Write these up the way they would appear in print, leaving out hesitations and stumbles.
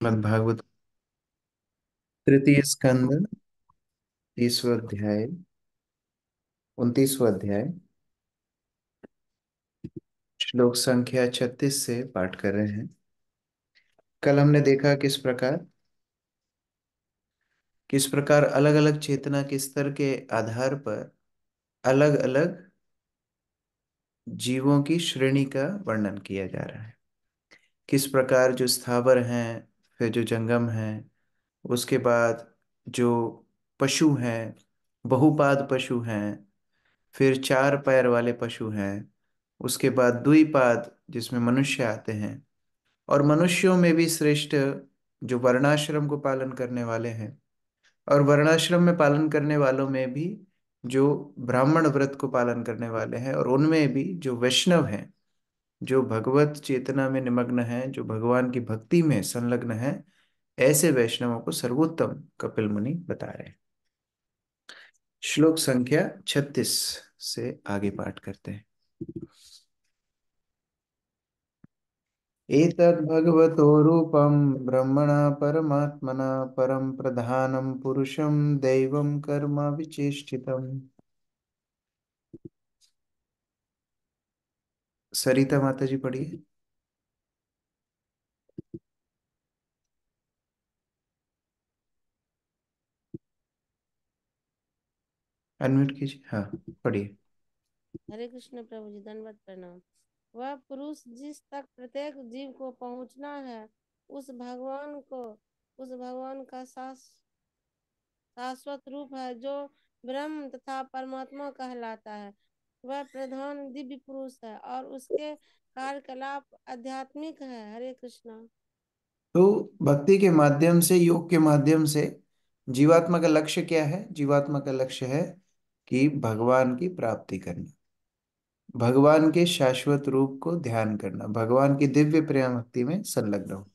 श्रीमद्भागवत तृतीय स्कंद 30वां अध्याय 29वां अध्याय श्लोक संख्या 36 से पाठ कर रहे हैं। कल हमने देखा किस प्रकार अलग अलग चेतना के स्तर के आधार पर अलग अलग जीवों की श्रेणी का वर्णन किया जा रहा है। किस प्रकार जो स्थावर हैं, फिर जो जंगम हैं, उसके बाद जो पशु हैं, बहुपाद पशु हैं, फिर चार पैर वाले पशु हैं, उसके बाद द्विपाद जिसमें मनुष्य आते हैं, और मनुष्यों में भी श्रेष्ठ जो वर्णाश्रम को पालन करने वाले हैं, और वर्णाश्रम में पालन करने वालों में भी जो ब्राह्मण व्रत को पालन करने वाले हैं, और उनमें भी जो वैष्णव हैं, जो भगवत चेतना में निमग्न हैं, जो भगवान की भक्ति में संलग्न हैं, ऐसे वैष्णवों को सर्वोत्तम कपिल मुनि बता रहे हैं। श्लोक संख्या 36 से आगे पाठ करते हैं। एतद्भगवतो रूपं ब्रह्मणा परमात्मना परम प्रधानं पुरुषं दैवं कर्म विचेष्टितम्। सरिता माता जी पढ़िए। अनम्यूट कीजिए, हाँ पढ़िए। हरे कृष्ण प्रभु जी, दंडवत प्रणाम। वह पुरुष जिस तक प्रत्येक जीव को पहुंचना है, उस भगवान का शाश्वत रूप है, जो ब्रह्म तथा परमात्मा कहलाता है। वह प्रधान दिव्य पुरुष है और उसके कार्यकलाप आध्यात्मिक है। हरे कृष्णा। तो भक्ति के माध्यम से, योग के माध्यम से जीवात्मा का लक्ष्य क्या है? जीवात्मा का लक्ष्य है कि भगवान की प्राप्ति करना, भगवान के शाश्वत रूप को ध्यान करना, भगवान की दिव्य प्रेम भक्ति में संलग्न हो।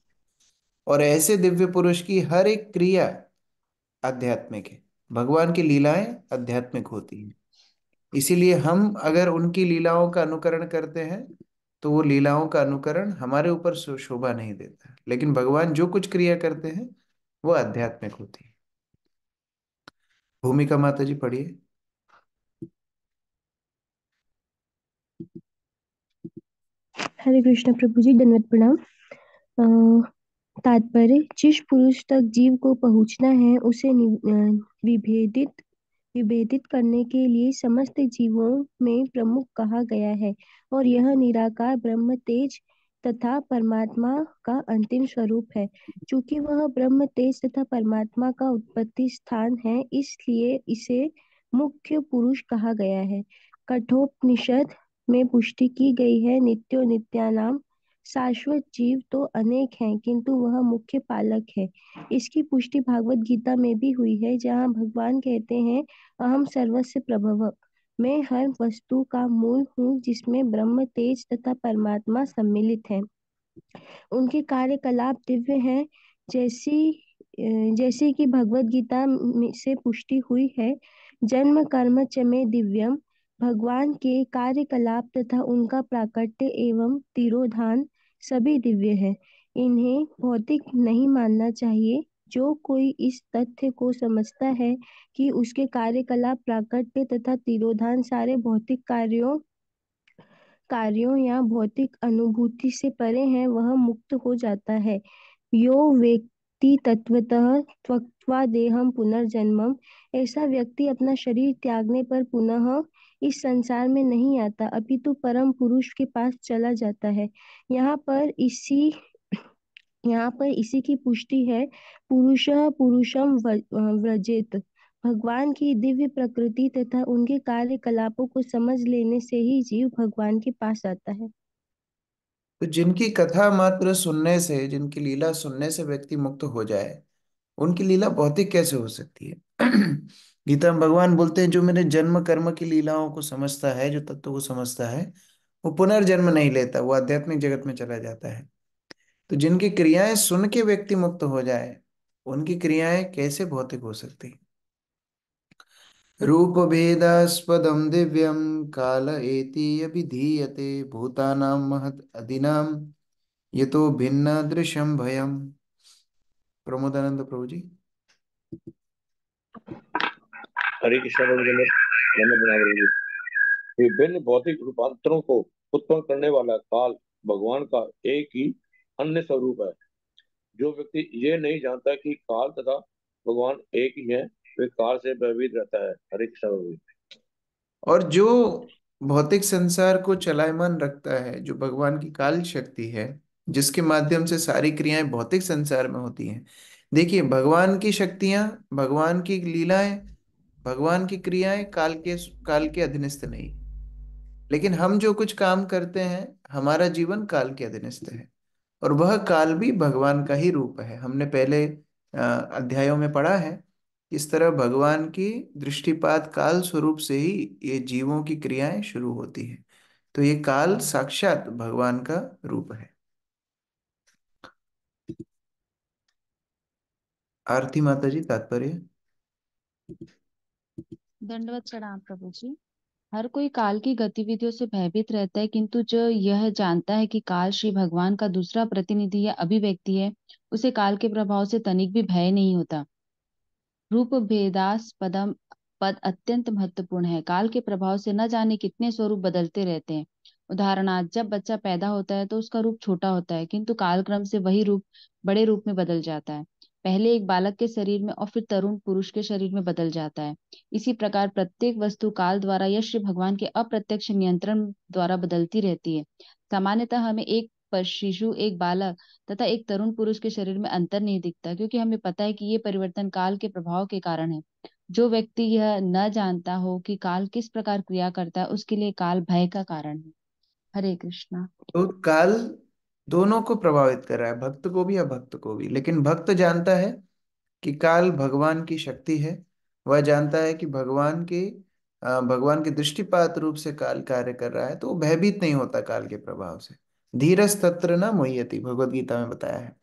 और ऐसे दिव्य पुरुष की हर एक क्रिया आध्यात्मिक है। भगवान की लीलाएं आध्यात्मिक होती हैं। इसीलिए हम अगर उनकी लीलाओं का अनुकरण करते हैं तो वो लीलाओं का अनुकरण हमारे ऊपर शोभा नहीं देता, लेकिन भगवान जो कुछ क्रिया करते हैं वो आध्यात्मिक होती है। भूमिका माता जी पढ़िए। हरे कृष्ण प्रभु जी, दंडवत प्रणाम। अ, तात्पर्य: जिस पुरुष तक जीव को पहुंचना है, उसे विभेदित विभेदित करने के लिए समस्त जीवों में प्रमुख कहा गया है, और यह निराकार ब्रह्म तेज तथा परमात्मा का अंतिम स्वरूप है। चूंकि वह ब्रह्म तेज तथा परमात्मा का उत्पत्ति स्थान है, इसलिए इसे मुख्य पुरुष कहा गया है। कठोपनिषद में पुष्टि की गई है, नित्यो नित्यानाम। शाश्वत जीव तो अनेक हैं, किंतु वह मुख्य पालक है। इसकी पुष्टि भागवत गीता में भी हुई है, जहाँ भगवान कहते हैं, अहम सर्वस्य प्रभव। मैं हर वस्तु का मूल हूँ, जिसमें ब्रह्म तेज तथा परमात्मा सम्मिलित है। उनके कार्यकलाप दिव्य हैं, जैसे कि भगवत गीता से पुष्टि हुई है। जन्म कर्म च में दिव्यम। भगवान के कार्यकलाप तथा उनका प्राकट्य एवं तिरोधान सभी दिव्य है। इन्हें भौतिक नहीं मानना चाहिए। जो कोई इस तथ्य को समझता है कि उसके कार्यकलाप, प्राकट्य तथा तिरोधान सारे भौतिक कार्यों या भौतिक अनुभूति से परे हैं, वह मुक्त हो जाता है। यो व्यक्ति तत्वतः त्यक्त्वा देहम पुनर्जन्मम। ऐसा व्यक्ति अपना शरीर त्यागने पर पुनः इस संसार में नहीं आता, अपितु परम पुरुष के पास चला जाता है। यहाँ पर इसी यहाँ पर इसी की पुष्टि है। पुरुषः पुरुषम व्रजेत। भगवान की दिव्य प्रकृति तथा उनके कार्यकलापों को समझ लेने से ही जीव भगवान के पास आता है। तो जिनकी कथा मात्र सुनने से, जिनकी लीला सुनने से व्यक्ति मुक्त हो जाए, उनकी लीला भौतिक कैसे हो सकती है? गीता में भगवान बोलते हैं, जो मेरे जन्म कर्म की लीलाओं को समझता है, जो तत्व को समझता है, वो पुनर्जन्म नहीं लेता, वो आध्यात्मिक जगत में चला जाता है। तो जिनकी क्रियाएं सुन के व्यक्ति मुक्त हो जाए, उनकी क्रियाएं कैसे भौतिक हो सकती? रूप भेदास्पदम दिव्यम काल एति अभिधीयते भूतानां महत् अधिनाम ये तो भिन्न दृश्यम भयम। प्रमोदानंद प्रभु जी। हरे कृष्ण प्रभु जन्नत विभिन्न भौतिक रूपांतरों को उत्पन्न करने वाला काल भगवान का एक ही अन्य स्वरूप है। जो व्यक्ति ये नहीं जानता कि काल तथा भगवान एक ही है, वे काल से भयभीत रहता है। हरे कृष्ण प्रभु। और जो भौतिक संसार को चलायमान रखता है, जो भगवान की काल शक्ति है, जिसके माध्यम से सारी क्रियाएं भौतिक संसार में होती हैं। देखिए, भगवान की शक्तियां, भगवान की लीलाएं, भगवान की क्रियाएं काल के अधीनस्थ नहीं। लेकिन हम जो कुछ काम करते हैं, हमारा जीवन काल के अधीनस्थ है। और वह काल भी भगवान का ही रूप है। हमने पहले अध्यायों में पढ़ा है, इस तरह भगवान की दृष्टिपात काल स्वरूप से ही ये जीवों की क्रियाएं शुरू होती है। तो ये काल साक्षात भगवान का रूप है। आरती माता जी, तात्पर्य। दंडवत प्रणाम प्रभु जी। हर कोई काल की गतिविधियों से भयभीत रहता है, किंतु जो यह जानता है कि काल श्री भगवान का दूसरा प्रतिनिधि या अभिव्यक्ति है, उसे काल के प्रभाव से तनिक भी भय नहीं होता। रूप भेदास पदम पद अत्यंत महत्वपूर्ण है। काल के प्रभाव से न जाने कितने स्वरूप बदलते रहते हैं। उदाहरणार्थ, जब बच्चा पैदा होता है तो उसका रूप छोटा होता है, किंतु कालक्रम से वही रूप बड़े रूप में बदल जाता है। पहले एक बालक के शरीर में और फिर तरुण पुरुष के शरीर में बदल जाता है। इसी प्रकार प्रत्येक वस्तु काल द्वारा या श्री भगवान के अप्रत्यक्ष नियंत्रण द्वारा बदलती रहती है। सामान्यतः हमें एक शिशु, एक बालक तथा एक तरुण पुरुष के शरीर में अंतर नहीं दिखता, क्योंकि हमें पता है कि ये परिवर्तन काल के प्रभाव के कारण है। जो व्यक्ति यह न जानता हो कि काल किस प्रकार क्रिया करता है, उसके लिए काल भय का कारण है। हरे कृष्णा। तो काल दोनों को प्रभावित कर रहा है, भक्त को भी, अभक्त को भी। लेकिन भक्त जानता है कि काल भगवान की शक्ति है। वह जानता है कि भगवान के दृष्टिपात रूप से काल कार्य कर रहा है, तो वो भयभीत नहीं होता काल के प्रभाव से। धीरज तत्र न मुह्यति, भगवत गीता में बताया है।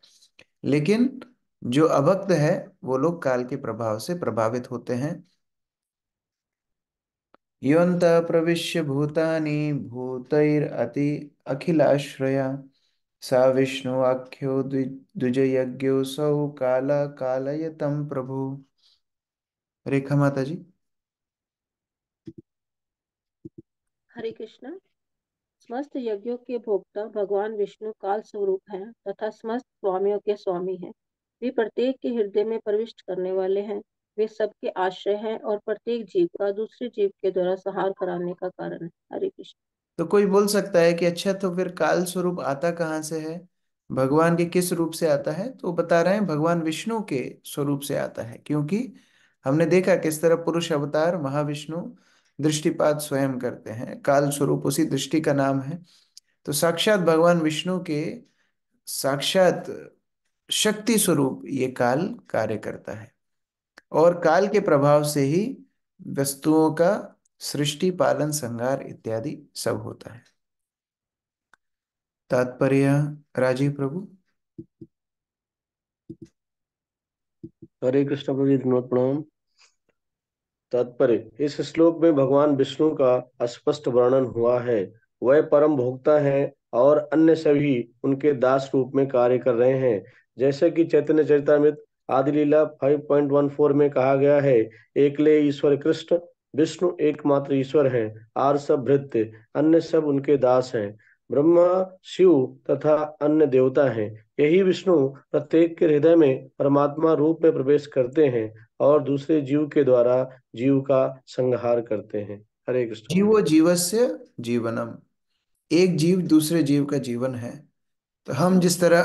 लेकिन जो अभक्त है, वो लोग काल के प्रभाव से प्रभावित होते हैं। योऽन्तः प्रविश्य भूतानि भूतैरति अखिलाश्रया सा विष्णु आख्यो द्विजयज्ञोऽसौ काल कालयतं प्रभु। रेखा माता जी। हरे कृष्ण। समस्त यज्ञों के भोक्ता भगवान विष्णु काल स्वरूप हैं तथा समस्त स्वामियों के स्वामी हैं। वे प्रत्येक के हृदय में प्रविष्ट करने वाले हैं। वे सबके आश्रय हैं और प्रत्येक जीव का दूसरे जीव के द्वारा संहार कराने का कारण है। हरे कृष्ण। तो कोई बोल सकता है कि अच्छा, तो फिर काल स्वरूप आता कहाँ से है, भगवान के किस रूप से आता है? तो बता रहे हैं, भगवान विष्णु के स्वरूप से आता है। क्योंकि हमने देखा किस तरह पुरुष अवतार महाविष्णु दृष्टिपात स्वयं करते हैं। काल स्वरूप उसी दृष्टि का नाम है। तो साक्षात भगवान विष्णु के साक्षात शक्ति स्वरूप ये काल कार्य करता है। और काल के प्रभाव से ही वस्तुओं का सृष्टि, पालन, संहार इत्यादि सब होता है। तात्पर्य, राजीव प्रभु। हरे कृष्ण प्रभु जी, धन्यवाद प्रणाम। तात्पर्य, इस श्लोक में भगवान विष्णु का स्पष्ट वर्णन हुआ है। वह परम भोक्ता है और अन्य सभी उनके दास रूप में कार्य कर रहे हैं। जैसे कि चैतन्य चरितामृत आदि लीला 5.14 में कहा गया है, एकले ईश्वर कृष्ण विष्णु एकमात्र ईश्वर हैं, आर सब भृत्य, अन्य सब उनके दास हैं। ब्रह्मा, शिव तथा अन्य देवता हैं। यही विष्णु प्रत्येक के हृदय में परमात्मा रूप में प्रवेश करते हैं और दूसरे जीव के द्वारा जीव का संहार करते हैं। हरे कृष्ण। जीवो जीवस्य जीवनम, एक जीव दूसरे जीव का जीवन है। तो हम जिस तरह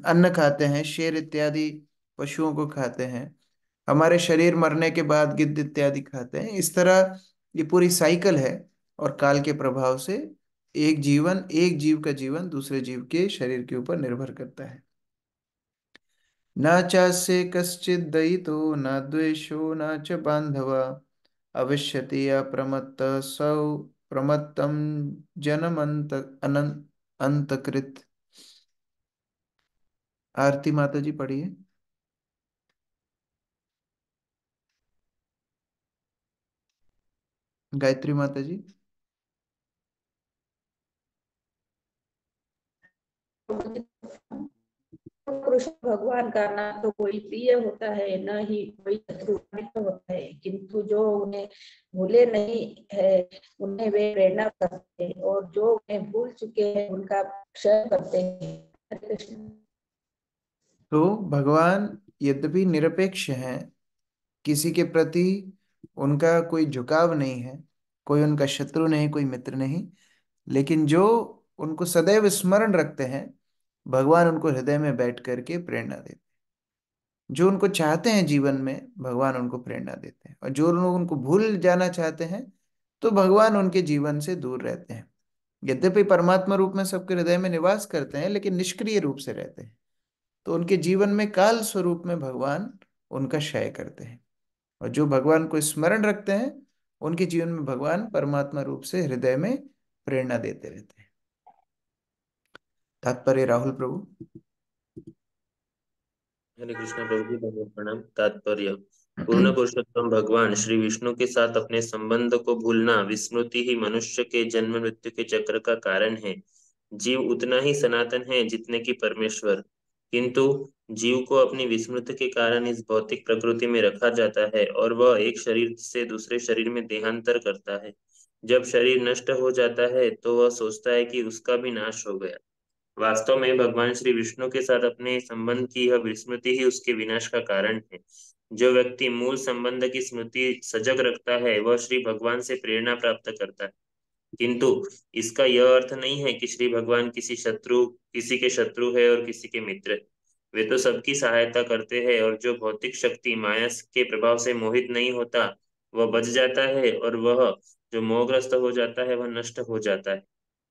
अन्न खाते हैं, शेर इत्यादि पशुओं को खाते हैं, हमारे शरीर मरने के बाद गिद्ध इत्यादि खाते हैं, इस तरह ये पूरी साइकिल है। और काल के प्रभाव से एक जीव का जीवन दूसरे जीव के शरीर के ऊपर निर्भर करता है। न चास्य कश्चित् दयितो न द्वेषो न च बान्धवा अविश्यति अप्रमत्त सौ प्रमत्तम जनमंत अनंत अंतकृत। आरती माता जी, पढ़िए। गायत्री माता जी। कृष्ण भगवान का ना तो कोई प्रिय होता है, न ही कोई शत्रु होता है, किंतु जो उन्हें भूले नहीं है उन्हें वे प्रेरणा करते हैं, और जो उन्हें भूल चुके हैं उनका क्षय करते हैं। हरे कृष्ण। तो भगवान यद्यपि निरपेक्ष हैं, किसी के प्रति उनका कोई झुकाव नहीं है, कोई उनका शत्रु नहीं, कोई मित्र नहीं, लेकिन जो उनको सदैव स्मरण रखते हैं, भगवान उनको हृदय में बैठ करके प्रेरणा देते हैं। जो उनको चाहते हैं जीवन में, भगवान उनको प्रेरणा देते हैं, और जो लोग उनको भूल जाना चाहते हैं तो भगवान उनके जीवन से दूर रहते हैं। यद्यपि परमात्मा रूप में सबके हृदय में निवास करते हैं, लेकिन निष्क्रिय रूप से रहते हैं, तो उनके जीवन में काल स्वरूप में भगवान उनका क्षय करते हैं। और जो भगवान को स्मरण रखते हैं, उनके जीवन में भगवान परमात्मा रूप से हृदय में प्रेरणा देते रहते हैं। तात्पर्य राहुल प्रभु। हरे कृष्ण प्रभु जी, बहुत प्रणाम। तात्पर्य: पूर्ण पुरुषोत्तम भगवान श्री विष्णु के साथ अपने संबंध को भूलना, विस्मृति ही मनुष्य के जन्म मृत्यु के चक्र का कारण है। जीव उतना ही सनातन है जितने कि परमेश्वर, किंतु जीव को अपनी विस्मृति के कारण इस भौतिक प्रकृति में रखा जाता है और वह एक शरीर से दूसरे शरीर में देहांतर करता है। जब शरीर नष्ट हो जाता है तो वह सोचता है कि उसका भी नाश हो गया। वास्तव में भगवान श्री विष्णु के साथ अपने संबंध की यह विस्मृति ही उसके विनाश का कारण है। जो व्यक्ति मूल संबंध की स्मृति सजग रखता है वह श्री भगवान से प्रेरणा प्राप्त करता है, किंतु इसका यह अर्थ नहीं है कि श्री भगवान किसी के शत्रु है और किसी के मित्र है। वे तो सबकी सहायता करते हैं, और जो भौतिक शक्ति माया के प्रभाव से मोहित नहीं होता वह बच जाता है, और वह जो मोहग्रस्त हो जाता है वह नष्ट हो जाता है।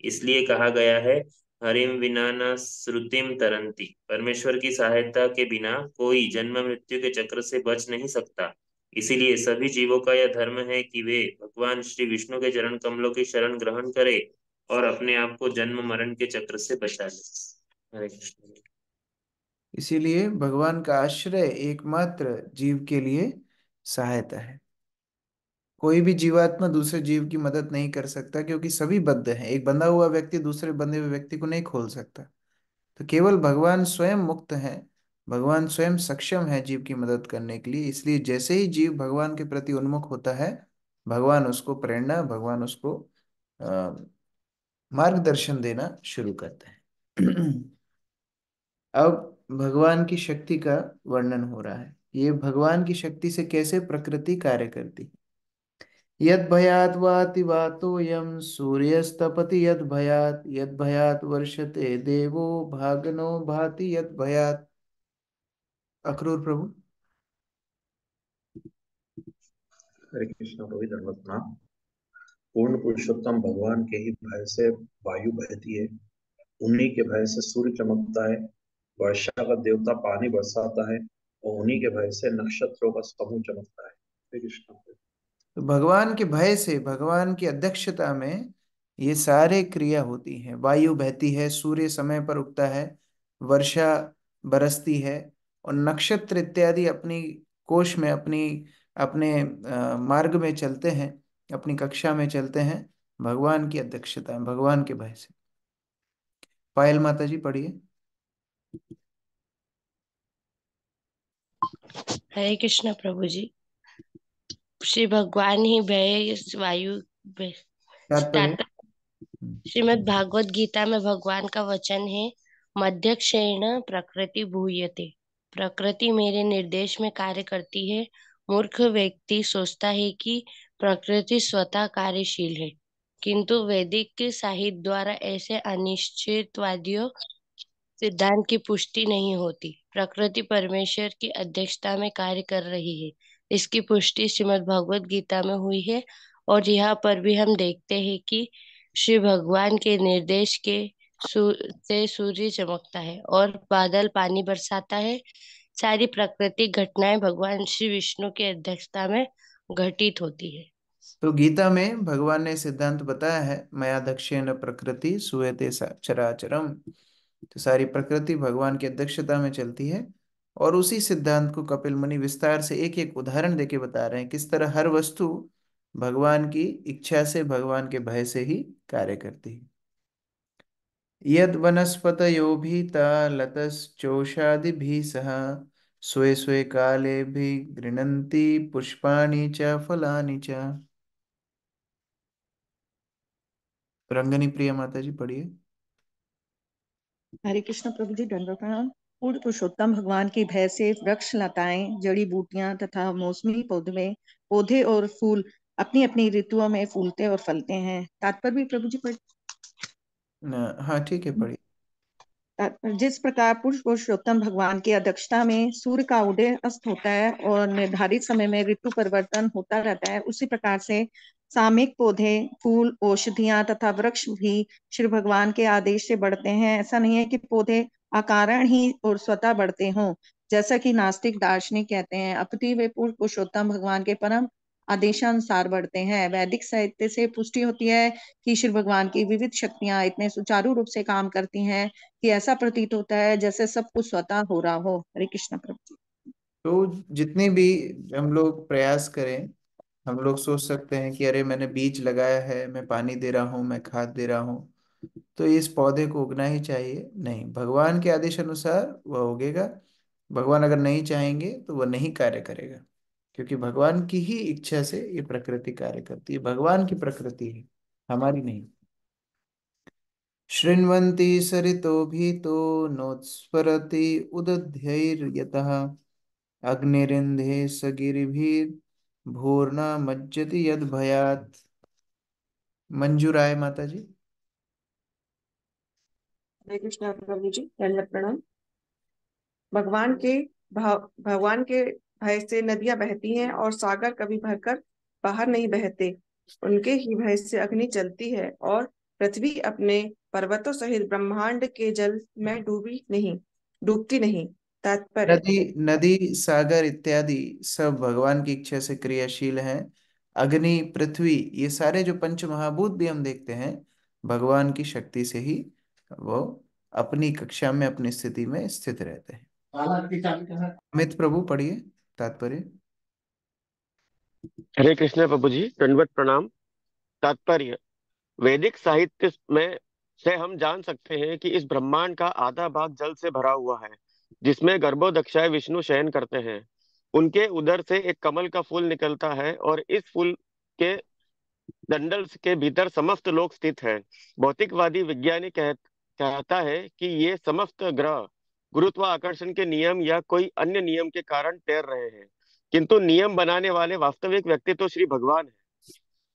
इसलिए कहा गया है, हरिम विना न श्रुतिम तरंती। परमेश्वर की सहायता के बिना कोई जन्म मृत्यु के चक्र से बच नहीं सकता। इसीलिए सभी जीवों का यह धर्म है कि वे भगवान श्री विष्णु के चरण कमलों की शरण ग्रहण करें और अपने आप को जन्म मरण के चक्र से बचा ले। हरे कृष्ण। इसीलिए भगवान का आश्रय एकमात्र जीव के लिए सहायता है। कोई भी जीवात्मा दूसरे जीव की मदद नहीं कर सकता, क्योंकि सभी बद्ध हैं। एक बंधा हुआ व्यक्ति दूसरे बंधे हुए व्यक्ति को नहीं खोल सकता। तो केवल भगवान स्वयं मुक्त हैं, भगवान स्वयं सक्षम है जीव की मदद करने के लिए। इसलिए जैसे ही जीव भगवान के प्रति उन्मुख होता है, भगवान उसको प्रेरणा, भगवान उसको मार्गदर्शन देना शुरू करते हैं। अब भगवान की शक्ति का वर्णन हो रहा है। ये भगवान की शक्ति से कैसे प्रकृति कार्य करती है। यद भयात वाति वातोयम सूर्यस्तपति यद भयात वर्षते देवो भागनो भाति यद भयात। अक्रूर प्रभु। हरे कृष्ण रोहित धर्मत्मा। पूर्ण पुरुषोत्तम भगवान के ही भय से वायु बहती है, उन्हीं के भय से सूर्य चमकता है, वर्षा का देवता पानी बरसाता है, और उन्हीं के भय से नक्षत्रों का समूह चमकता है। हरे कृष्ण। तो भगवान के भय से, भगवान की अध्यक्षता में ये सारे क्रिया होती हैं। वायु बहती है, सूर्य समय पर उगता है, वर्षा बरसती है, और नक्षत्र इत्यादि अपनी कोश में, अपनी अपने मार्ग में चलते हैं, अपनी कक्षा में चलते हैं, भगवान की अध्यक्षता में, भगवान के भय से। पायल माता जी पढ़िए। हरे कृष्ण प्रभु जी। श्री भगवान ही भय वायु तात्पर्य। श्रीमद् भागवत गीता में भगवान का वचन है, मध्यक्षेण प्रकृति भूयते। प्रकृति मेरे निर्देश में कार्य करती है। मूर्ख व्यक्ति सोचता है कि प्रकृति स्वतः कार्यशील है, किंतु वैदिक साहित्य द्वारा ऐसे अनिश्चितवादियों सिद्धांत की पुष्टि नहीं होती। प्रकृति परमेश्वर की अध्यक्षता में कार्य कर रही है, इसकी पुष्टि श्रीमद् भगवत गीता में हुई है। और यहाँ पर भी हम देखते हैं कि श्री भगवान के निर्देश के से सूर्य चमकता है और बादल पानी बरसाता है। सारी प्राकृतिक घटनाएं भगवान श्री विष्णु की अध्यक्षता में घटित होती है। तो गीता में भगवान ने सिद्धांत बताया है, मया दक्षेण प्रकृति सूयते चराचरम। तो सारी प्रकृति भगवान की अध्यक्षता में चलती है। और उसी सिद्धांत को कपिल मुनि विस्तार से एक एक उदाहरण देके बता रहे हैं, किस तरह हर वस्तु भगवान की इच्छा से, भगवान के भय से ही कार्य करती है। यद वनस्पतयोभिता लतश्चोषादिभिः सह स्वे स्वे काले भी गृह्णन्ति पुष्पाणि च फलानि च। रंगनी प्रिया माता जी पढ़िए। हरे कृष्ण प्रभु जी, दंडवत प्रणाम। पूर्ण पुरुषोत्तम भगवान की भय से वृक्ष, लताएं, जड़ी बूटियां तथा मौसमी पौधे और फूल अपनी अपनी ऋतुओं में फूलते और फलते हैं। तात्पर्य भी प्रभु जी हाँ ठीक है पढ़िए। जिस प्रकार पुरुष पुरुषोत्तम भगवान की अध्यक्षता में सूर्य का उदय अस्त होता है और निर्धारित समय में ऋतु परिवर्तन होता रहता है, उसी प्रकार से सामयिक पौधे, फूल, औषधियां तथा वृक्ष भी श्री भगवान के आदेश से बढ़ते हैं। ऐसा नहीं है कि पौधे अकारण ही और स्वतः बढ़ते हों, जैसा कि नास्तिक दार्शनिक कहते हैं, अपितु वे पुरुष पुरुषोत्तम भगवान के परम आदेशानुसार बढ़ते हैं। वैदिक साहित्य से पुष्टि होती है कि श्री भगवान की विविध शक्तियां इतने सुचारू रूप से काम करती हैं कि ऐसा प्रतीत होता है जैसे सब कुछ स्वतः हो रहा हो। हरे कृष्ण प्रभु जी। तो जितने भी हम लोग प्रयास करें, हम लोग सोच सकते हैं कि अरे मैंने बीज लगाया है, मैं पानी दे रहा हूँ, मैं खाद दे रहा हूँ, तो इस पौधे को उगना ही चाहिए। नहीं, भगवान के आदेश अनुसार वह उगेगा। भगवान अगर नहीं चाहेंगे तो वह नहीं कार्य करेगा, क्योंकि भगवान की ही इच्छा से ये प्रकृति कार्य करती है। भगवान की प्रकृति है, हमारी नहीं। शृण्वन्ति सरितोभितो नोत्स्फरति उदध्यैर्यतः अग्निरिन्धे सगिरिभिर्भूर्ना मज्जति यद भयात्। मंजू राय माता जी। हरे कृष्ण प्रभु जी, दंडवत प्रणाम। भगवान के भय से नदियां बहती हैं और सागर कभी भरकर बाहर नहीं बहते। उनके ही भय से अग्नि जलती है और पृथ्वी अपने पर्वतों सहित ब्रह्मांड के जल में डूबती नहीं। तात्पर्य। नदी नदी सागर इत्यादि सब भगवान की इच्छा से क्रियाशील हैं। अग्नि, पृथ्वी, ये सारे जो पंच महाभूत भी हम देखते हैं, भगवान की शक्ति से ही वो अपनी कक्षा में, अपनी स्थिति में स्थित रहते हैं। अमित प्रभु पढ़िए तात्पर्य। हरे कृष्ण प्रभु जी, दंडवत प्रणाम। तात्पर्य। वैदिक साहित्य में से हम जान सकते हैं कि इस ब्रह्मांड का आधा भाग जल से भरा हुआ है, जिसमें गर्भोदक्षाय विष्णु शयन करते हैं। उनके उदर से एक कमल का फूल निकलता है और इस फूल के डंडल के भीतर समस्त लोक स्थित है। भौतिकवादी विज्ञानी कहता है कि ये समस्त ग्रह गुरुत्वाकर्षण के नियम या कोई अन्य नियम के कारण तैर रहे हैं, किंतु नियम बनाने वाले वास्तविक व्यक्ति तो श्री भगवान है।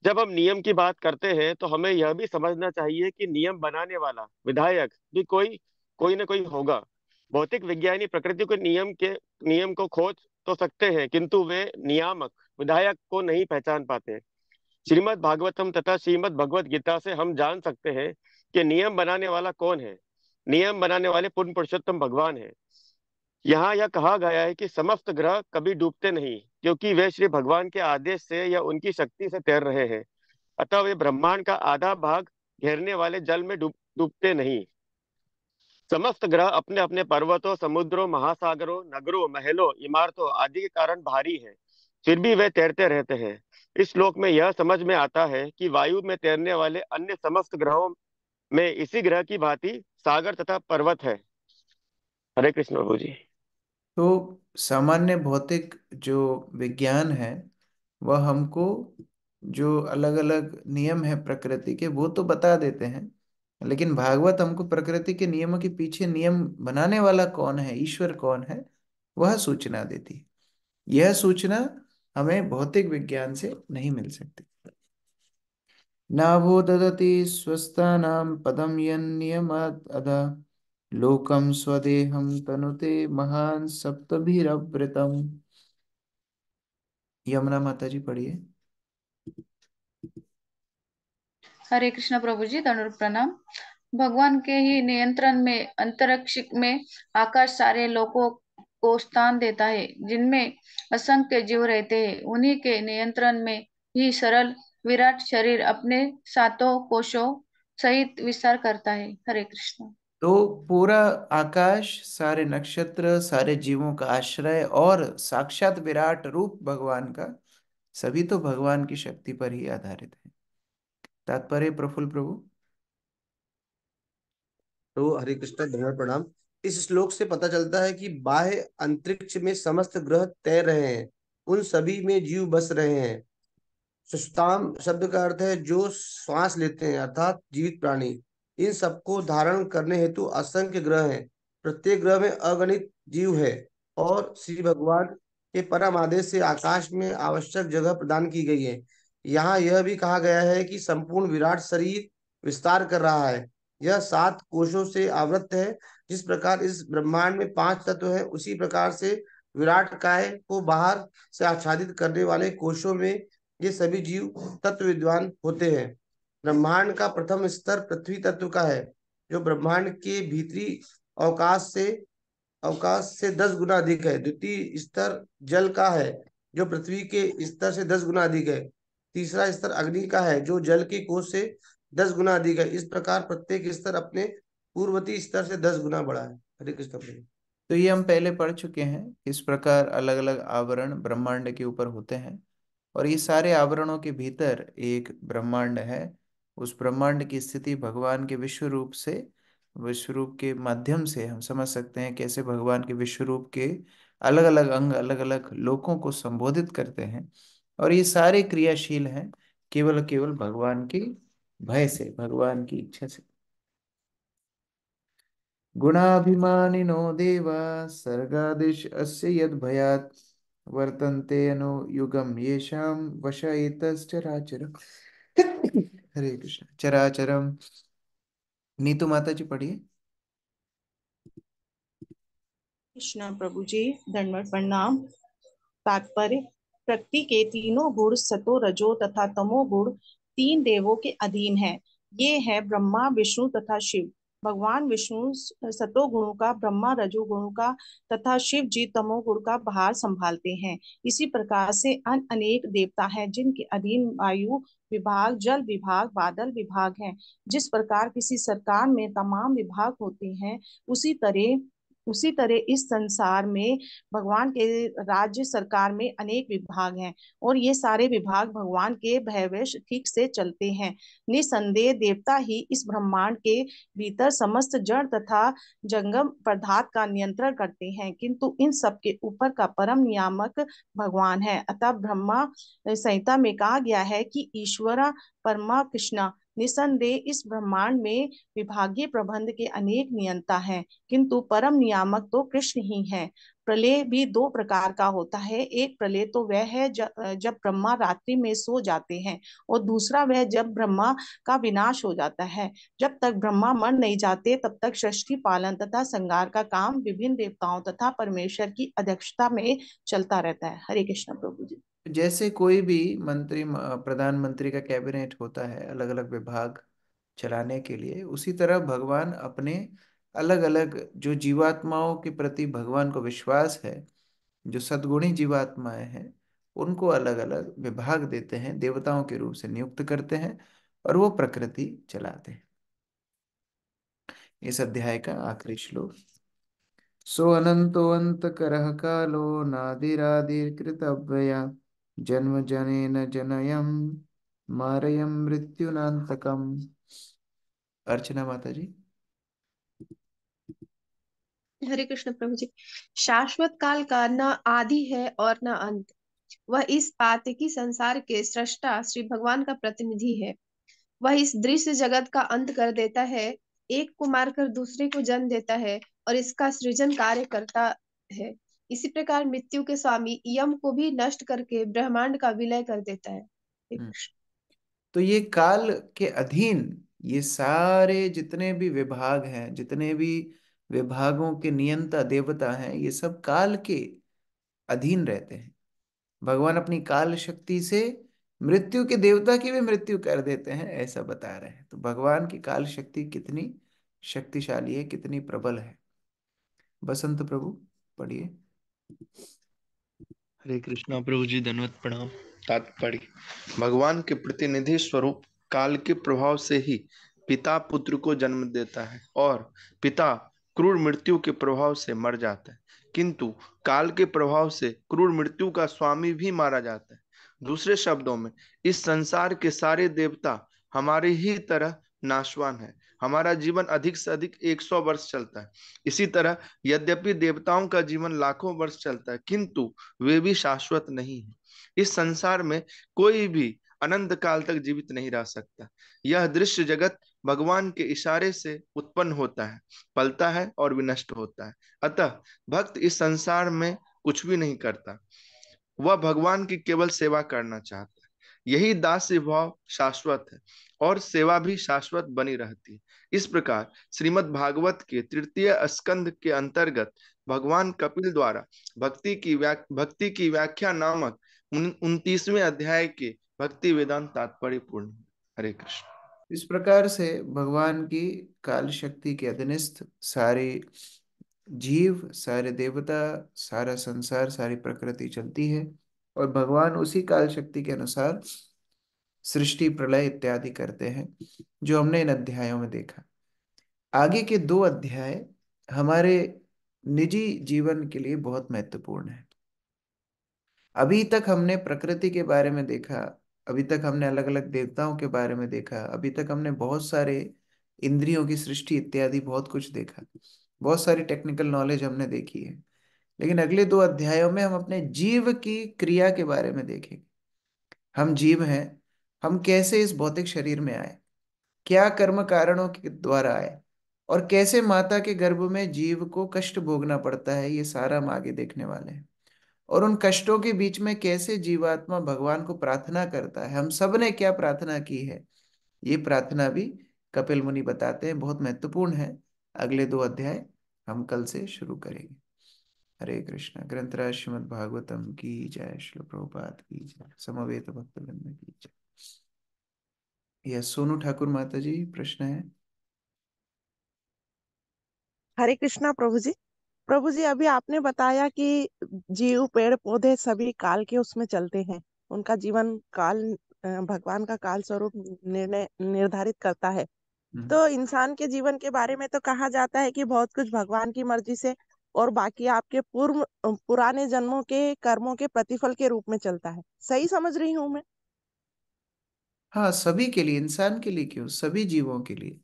जब हम नियम की बात करते हैं तो हमें यह भी समझना चाहिए कि नियम बनाने वाला विधायक भी कोई कोई न कोई होगा। भौतिक विज्ञानी प्रकृति के नियम को खोज तो सकते हैं, किंतु वे नियामक विधायक को नहीं पहचान पाते। श्रीमद् भागवतम तथा श्रीमद् भगवत गीता से हम जान सकते हैं कि नियम बनाने वाला कौन है। नियम बनाने वाले पूर्ण पुरुषोत्तम भगवान है। यहाँ यह कहा गया है कि समस्त ग्रह कभी डूबते नहीं, क्योंकि वे श्री भगवान के आदेश से या उनकी शक्ति से तैर रहे हैं। अतः वे ब्रह्मांड का आधा भाग घेरने वाले जल में डूबते नहीं। समस्त ग्रह अपने अपने पर्वतों, समुद्रों, महासागरों, नगरों, महलों, इमारतों आदि के कारण भारी है, फिर भी वे तैरते रहते हैं। इस श्लोक में यह समझ में आता है कि वायु में तैरने वाले अन्य समस्त ग्रहों में इसी ग्रह की भांति सागर तथा पर्वत है। हरे कृष्ण प्रभु जी। तो सामान्य भौतिक जो विज्ञान है, वह हमको जो अलग अलग नियम है प्रकृति के, वो तो बता देते हैं, लेकिन भागवत हमको प्रकृति के नियमों के पीछे नियम बनाने वाला कौन है, ईश्वर कौन है, वह सूचना देती है। यह सूचना हमें भौतिक विज्ञान से नहीं मिल सकती। नाभो ददति स्वस्थानां पदम यन्नियमात् अधा लोकम स्वदेहम तनुते महान सप्तभिरवृतम। यमुना माता जी पढ़िए। हरे कृष्ण प्रभु जी, दंड प्रणाम। भगवान के ही नियंत्रण में अंतरिक्ष में आकाश सारे लोगों को स्थान देता है, जिनमें असंख्य जीव रहते हैं। उन्हीं के नियंत्रण में ही सरल विराट शरीर अपने सातों कोशों सहित विस्तार करता है। हरे कृष्ण। तो पूरा आकाश, सारे नक्षत्र, सारे जीवों का आश्रय और साक्षात विराट रूप भगवान का, सभी तो भगवान की शक्ति पर ही आधारित है। तात्पर्य प्रफुल्ल प्रभु। तो हरे कृष्ण धन्यवाद प्रणाम। इस श्लोक से पता चलता है कि बाह्य अंतरिक्ष में समस्त ग्रह तैर रहे हैं, उन सभी में जीव बस रहे हैं। सुषुप्ताम शब्द का अर्थ है जो श्वास लेते हैं, अर्थात जीवित प्राणी। इन सबको धारण करने हेतु असंख्य ग्रह हैं, प्रत्येक ग्रह में अगणित जीव है, और श्री भगवान के परम आदेश से आकाश में आवश्यक जगह प्रदान की गई है। यहाँ यह भी कहा गया है कि संपूर्ण विराट शरीर विस्तार कर रहा है। यह 7 कोशों से आवृत है। जिस प्रकार इस ब्रह्मांड में 5 तत्व हैं, उसी प्रकार से विराट काय को बाहर से आच्छादित करने वाले कोशों में ये सभी जीव तत्व विद्वान होते हैं। ब्रह्मांड का प्रथम स्तर पृथ्वी तत्व का है, जो ब्रह्मांड के भीतरी अवकाश से 10 गुना अधिक है। द्वितीय स्तर जल का है, जो पृथ्वी के स्तर से 10 गुना अधिक है। तीसरा स्तर अग्नि का है, जो जल के कोश से 10 गुना अधिक है। इस प्रकार प्रत्येक स्तर अपने पूर्ववर्ती स्तर से 10 गुना बड़ा है। हरे कृष्ण प्रभु। तो ये हम पहले पढ़ चुके हैं। इस प्रकार अलग अलग आवरण ब्रह्मांड के ऊपर होते हैं, और ये सारे आवरणों के भीतर एक ब्रह्मांड है। उस ब्रह्मांड की स्थिति भगवान के विश्व रूप से, विश्व रूप के माध्यम से हम समझ सकते हैं कैसे भगवान के विश्व रूप के अलग अलग अंग अलग अलग लोकों को संबोधित करते हैं। और ये सारे क्रियाशील हैं केवल केवल भगवान की भय से, भगवान की इच्छा से। गुणाभिमानिनो देवा सर्गादिश अस्य यद भयात् वर्तन्ते अनुयुगम येषां वश एतश्चराचरम्। हरे कृष्ण। चराचरम। नीतू माता जी पढ़िए। कृष्ण प्रभु जी, दंडवत प्रणाम। तात्पर्य: प्रकृति के तीनों गुण सतो रजो तथा तमो गुण 3 देवों के अधीन है। ये है ब्रह्मा, विष्णु तथा शिव। भगवान विष्णु सतो गुणों का, ब्रह्मा रजो गुणों का तथा शिव जी तमो गुण का भार संभालते हैं। इसी प्रकार से अनेक देवता हैं जिनके अधीन वायु विभाग, जल विभाग, बादल विभाग हैं। जिस प्रकार किसी सरकार में तमाम विभाग होते हैं, उसी तरह इस संसार में भगवान के राज्य सरकार में अनेक विभाग हैं, और ये सारे विभाग भगवान के भयवश ठीक से चलते हैं। निसंदेह देवता ही इस ब्रह्मांड के भीतर समस्त जड़ तथा जंगम पदार्थ का नियंत्रण करते हैं, किंतु इन सब के ऊपर का परम नियामक भगवान है। अतः ब्रह्मा संहिता में कहा गया है कि ईश्वरा परमा कृष्णा। निसंदेह इस ब्रह्मांड में विभागीय प्रबंध के अनेक नियंता हैं, किंतु परम नियामक तो कृष्ण ही है। प्रलय भी 2 प्रकार का होता है। एक प्रलय तो वह है जब ब्रह्मा रात्रि में सो जाते हैं, और दूसरा वह जब ब्रह्मा का विनाश हो जाता है। जब तक ब्रह्मा मर नहीं जाते, तब तक सृष्टि पालन तथा संहार का काम विभिन्न देवताओं तथा परमेश्वर की अध्यक्षता में चलता रहता है। हरे कृष्ण प्रभु जी। जैसे कोई भी मंत्री, प्रधानमंत्री का कैबिनेट होता है अलग अलग विभाग चलाने के लिए, उसी तरह भगवान अपने अलग अलग जो जीवात्माओं के प्रति भगवान को विश्वास है, जो सद्गुणी जीवात्माएं हैं, उनको अलग अलग विभाग देते हैं, देवताओं के रूप से नियुक्त करते हैं, और वो प्रकृति चलाते हैं। इस अध्याय का आखिरी श्लोक। सो अनंतो अंत करः कालो नादिरादिर्कृतव्यया जन्म जनेन जनयम मारयम मृत्युनांतकम। अर्चना माता जी। हरे कृष्ण प्रभु जी। शाश्वत काल का न आदि है और न अंत। वह इस बात की संसार के सृष्टा श्री भगवान का प्रतिनिधि है। वह इस दृश्य जगत का अंत कर देता है, एक को मारकर दूसरे को जन्म देता है, और इसका सृजन कार्य करता है। इसी प्रकार मृत्यु के स्वामी यम को भी नष्ट करके ब्रह्मांड का विलय कर देता है। तो ये काल के अधीन ये सारे जितने भी विभाग हैं, जितने भी विभागों के नियंता देवता हैं, ये सब काल के अधीन रहते हैं। भगवान अपनी काल शक्ति से मृत्यु के देवता की भी मृत्यु कर देते हैं, ऐसा बता रहे हैं। तो भगवान की काल शक्ति कितनी शक्तिशाली है, कितनी प्रबल है। बसंत प्रभु पढ़िए। हरे कृष्णा प्रभु जी, धन्यवाद प्रणाम। तात्पर्य: भगवान के प्रतिनिधि स्वरूप काल के प्रभाव से ही पिता पुत्र को जन्म देता है, और पिता क्रूर मृत्यु के प्रभाव से मर जाता है, किंतु काल के प्रभाव से क्रूर मृत्यु का स्वामी भी मारा जाता है। दूसरे शब्दों में, इस संसार के सारे देवता हमारे ही तरह नाशवान है। हमारा जीवन अधिक से अधिक 100 वर्ष चलता है। इसी तरह यद्यपि देवताओं का जीवन लाखों वर्ष चलता है, किंतु वे भी शाश्वत नहीं है। इस संसार में कोई भी अनंत काल तक जीवित नहीं रह सकता। यह दृश्य जगत भगवान के इशारे से उत्पन्न होता है, पलता है और विनष्ट होता है। अतः भक्त इस संसार में कुछ भी नहीं करता, वह भगवान की केवल सेवा करना चाहता है। यही दास्य भाव शाश्वत है और सेवा भी शाश्वत बनी रहती है। इस प्रकार श्रीमद् भागवत के तृतीय स्कंद के अंतर्गत भगवान कपिल द्वारा भक्ति की व्याख्या नामक 29वें अध्याय के भक्ति वेदांत तात्पर्य पूर्ण। हरे कृष्ण। इस प्रकार से भगवान की काल शक्ति के अधीनस्थ सारे जीव, सारे देवता, सारा संसार, सारी प्रकृति चलती है और भगवान उसी काल शक्ति के अनुसार सृष्टि, प्रलय इत्यादि करते हैं, जो हमने इन अध्यायों में देखा। आगे के 2 अध्याय हमारे निजी जीवन के लिए बहुत महत्वपूर्ण है। अभी तक हमने प्रकृति के बारे में देखा, अभी तक हमने अलग अलग देवताओं के बारे में देखा, अभी तक हमने बहुत सारे इंद्रियों की सृष्टि इत्यादि बहुत कुछ देखा, बहुत सारी टेक्निकल नॉलेज हमने देखी है। लेकिन अगले 2 अध्यायों में हम अपने जीव की क्रिया के बारे में देखेंगे। हम जीव हैं, हम कैसे इस भौतिक शरीर में आए, क्या कर्म कारणों के द्वारा आए, और कैसे माता के गर्भ में जीव को कष्ट भोगना पड़ता है, ये सारा हम आगे देखने वाले हैं। और उन कष्टों के बीच में कैसे जीवात्मा भगवान को प्रार्थना करता है, हम सब ने क्या प्रार्थना की है, ये प्रार्थना भी कपिल मुनि बताते हैं, बहुत महत्वपूर्ण है। अगले 2 अध्याय हम कल से शुरू करेंगे। हरे कृष्ण। ग्रंथराज श्रीमद् भागवतम की जय, श्रील प्रभुपाद की जय, समवेत भक्तवृंद की जय। यह सोनू ठाकुर माता जी प्रश्न है। हरे कृष्णा प्रभु जी। प्रभु जी, अभी आपने बताया कि जीव, पेड़ पौधे सभी काल के उसमें चलते हैं, उनका जीवन काल भगवान का काल स्वरूप निर्णय निर्धारित करता है। तो इंसान के जीवन के बारे में तो कहा जाता है कि बहुत कुछ भगवान की मर्जी से और बाकी आपके पुराने जन्मों के कर्मों के प्रतिफल के रूप में चलता है। सही समझ रही हूँ मैं? हाँ, सभी के लिए, इंसान के लिए क्यों, सभी जीवों के लिए।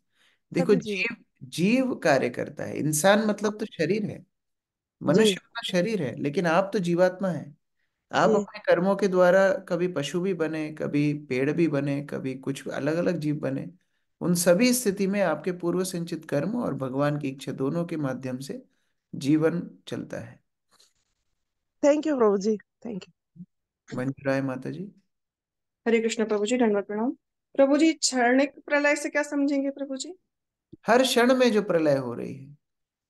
देखो, सभी जीवों। जीव जीव कार्य करता है, इंसान मतलब तो शरीर है, जी मनुष्य अपना शरीर है, लेकिन आप तो जीवात्मा है। आप जी। अपने कर्मों के द्वारा कभी पशु भी बने, कभी पेड़ भी बने, कभी कुछ अलग अलग जीव बने। उन सभी स्थिति में आपके पूर्व संचित कर्म और भगवान की इच्छा दोनों के माध्यम से जीवन चलता है। Thank you Prabhu ji, thank you. मंजूराय माता जी। हरे कृष्ण प्रभु जी, दंडवत प्रणाम। प्रभु जी, क्षणिक प्रलय से क्या समझेंगे प्रभु जी? हर क्षण में जो प्रलय हो रही है,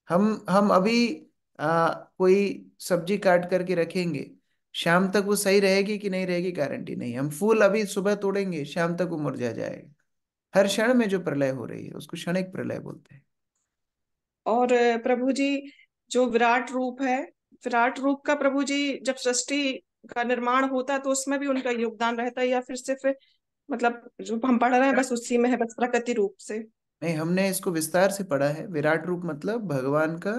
हम अभी कोई सब्जी काट करके रखेंगे, शाम तक वो सही रहेगी कि नहीं रहेगी गारंटी नहीं। हम फूल अभी सुबह तोड़ेंगे, शाम तक वो मुरझा जाएगा। हर क्षण में जो प्रलय हो रही है उसको क्षणिक प्रलय बोलते हैं। और प्रभु जी, जो विराट रूप है, विराट रूप का प्रभु जी जब सृष्टि का निर्माण होता है तो उसमें भी उनका योगदान रहता है, या फिर सिर्फ मतलब जो हम पढ़ रहे हैं बस उसी में है, बस प्रकृति रूप से? नहीं, हमने इसको विस्तार से पढ़ा है। विराट रूप मतलब भगवान का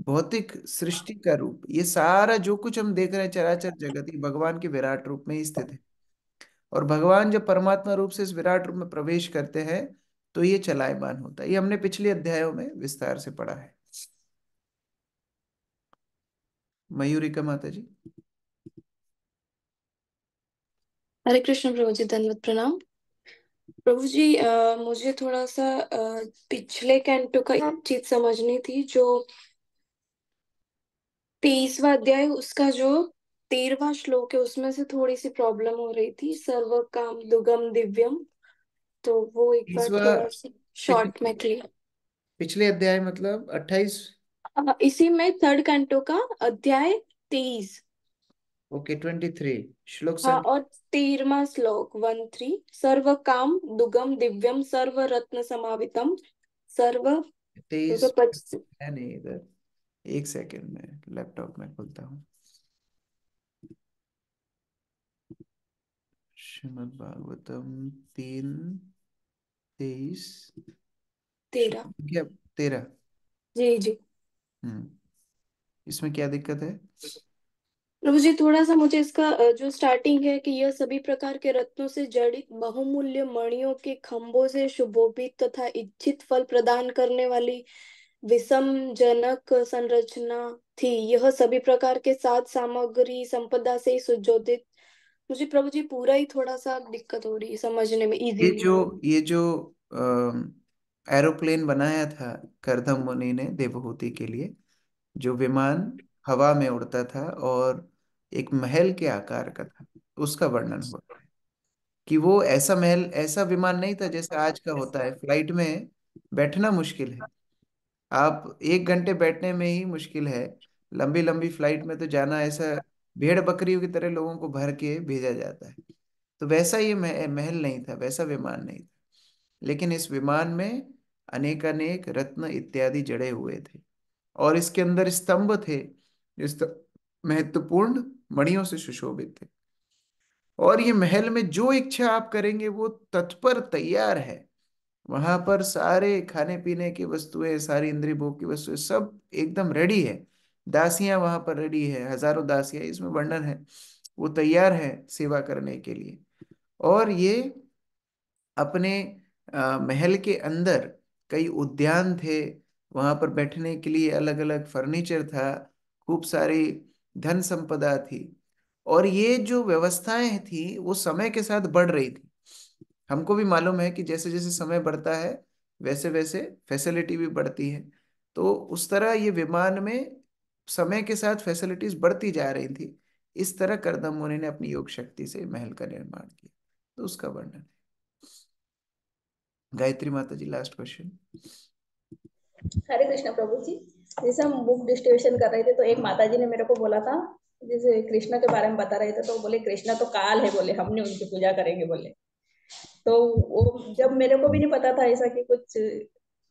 भौतिक सृष्टि का रूप। ये सारा जो कुछ हम देख रहे हैं, चराचर जगत, ये भगवान के विराट रूप में ही स्थित है। और भगवान जब परमात्मा रूप से इस विराट रूप में प्रवेश करते हैं तो ये चलायमान होता है। ये हमने पिछले अध्यायों में विस्तार से पढ़ा है। मयूरिका माता जी। हरे कृष्ण प्रभु जी, दंडवत प्रणाम। प्रभु जी, मुझे थोड़ा सा पिछले कैंटो का एक चीज समझनी थी। जो 23वां अध्याय, उसका जो 13वां श्लोक है, उसमें से थोड़ी सी प्रॉब्लम हो रही थी। सर्व काम दुगम दिव्यम, तो वो एक बार तीसवा थोड़ा सा शॉर्ट पिछले में क्लियर। पिछले अध्याय मतलब 28। इसी में थर्ड कैंटो का अध्याय 23। ओके, 23 श्लोक हाँ, संख्या और 13वां श्लोक 13। सर्व काम दुगम दिव्यम सर्व रत्न समावितम सर्व 23 225। है नहीं इधर। एक सेकेंड में लैपटॉप में खोलता हूँ। श्रीमद् भागवतम 3:23 13। क्या? 13। जी जी। हम्म। इसमें क्या दिक्कत है? प्रभु जी, थोड़ा सा मुझे इसका जो स्टार्टिंग है कि यह सभी प्रकार के रत्नों से जड़ित बहुमूल्य मणियों के खंभों से सुशोभित तथा इच्छित फल प्रदान करने वाली विषम जनक संरचना थी। यह सभी प्रकार के साथ सामग्री संपदा से ही सुशोभित। मुझे प्रभु जी पूरा ही थोड़ा सा दिक्कत हो रही है समझने में इजीली। ये जो एरोप्लेन बनाया था करदम मुनि ने देवहूति के लिए, जो विमान हवा में उड़ता था और एक महल के आकार का था, उसका वर्णन हुआ है कि वो ऐसा महल, ऐसा विमान नहीं था जैसा आज का होता है। फ्लाइट में बैठना मुश्किल है, आप 1 घंटे बैठने में ही मुश्किल है। लंबी लंबी फ्लाइट में तो जाना ऐसा भेड़ बकरियों की तरह लोगों को भर के भेजा जाता है। तो वैसा ये महल नहीं था, वैसा विमान नहीं था। लेकिन इस विमान में अनेक अनेक रत्न इत्यादि जड़े हुए थे और इसके अंदर स्तंभ थे जो महत्वपूर्ण मणियों से सुशोभित थे। और ये महल में जो इच्छा आप करेंगे वो तत्पर तैयार है। वहां पर सारे खाने पीने की वस्तुएं, सारी इंद्रिय भोग की वस्तुएं सब एकदम रेडी है। दासियां वहां पर रेडी है, हजारों दासियां, इसमें वर्णन है। वो तैयार है सेवा करने के लिए। और ये अपने महल के अंदर कई उद्यान थे, वहां पर बैठने के लिए अलग अलग फर्नीचर था, खूब सारी धन संपदा थी। और ये जो व्यवस्थाएं थी वो समय के साथ बढ़ रही थी। हमको भी मालूम है कि जैसे जैसे समय बढ़ता है वैसे वैसे फैसिलिटी भी बढ़ती है। तो उस तरह ये विमान में समय के साथ फैसिलिटीज बढ़ती जा रही थी। इस तरह करदम मुनि ने अपनी योग शक्ति से महल का निर्माण किया, तो उसका वर्णन है। गायत्री माता जी, लास्ट क्वेश्चन। हरे कृष्णा प्रभु जी। जैसे हम बुक डिस्ट्रीब्यूशन कर रहे थे तो एक माता जी ने मेरे को बोला था, जैसे कृष्णा के बारे में बता रहे थे तो बोले कृष्णा तो काल है, बोले हमने उनकी पूजा करेंगे बोले। तो वो जब मेरे को भी नहीं पता था ऐसा कि कुछ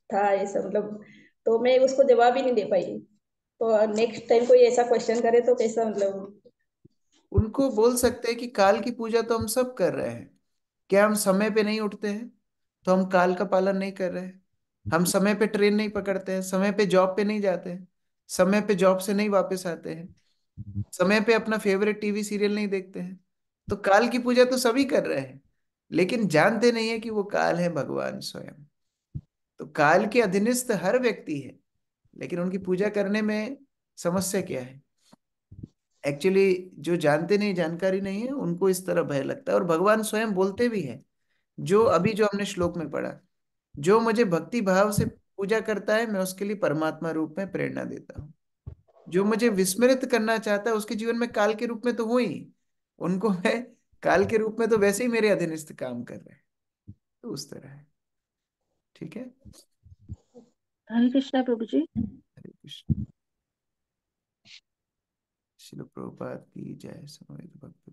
था ऐसा, मतलब तो मैं उसको जवाब ही नहीं दे पाई। तो नेक्स्ट टाइम कोई ऐसा क्वेश्चन करे तो कैसा, मतलब उनको बोल सकते हैं कि काल की पूजा तो हम सब कर रहे हैं। क्या हम समय पे नहीं उठते हैं तो हम काल का पालन नहीं कर रहे हैं? हम समय पे ट्रेन नहीं पकड़ते हैं, समय पे जॉब पे नहीं जाते हैं, समय पे जॉब से नहीं वापस आते हैं, समय पे अपना फेवरेट टीवी सीरियल नहीं देखते हैं। तो काल की पूजा तो सभी कर रहे हैं, लेकिन जानते नहीं है कि वो काल है भगवान स्वयं। तो काल के अधीनस्थ हर व्यक्ति है, लेकिन उनकी पूजा करने में समस्या क्या है? एक्चुअली जो जानते नहीं, जानकारी नहीं है, उनको इस तरह भय लगता है। और भगवान स्वयं बोलते भी हैं, जो अभी जो हमने श्लोक में पढ़ा, जो मुझे भक्ति भाव से पूजा करता है मैं उसके लिए परमात्मा रूप में प्रेरणा देता हूँ। जो मुझे विस्मृत करना चाहता है उसके जीवन में काल के रूप में तो हूँ ही, उनको मैं काल के रूप में तो वैसे ही मेरे अधीनस्थ काम कर रहे हैं। तो उस तरह है। ठीक है। हरे कृष्णा प्रभु जी। हरे कृष्ण। शिल प्रभुपाद की जय। समवेत भक्त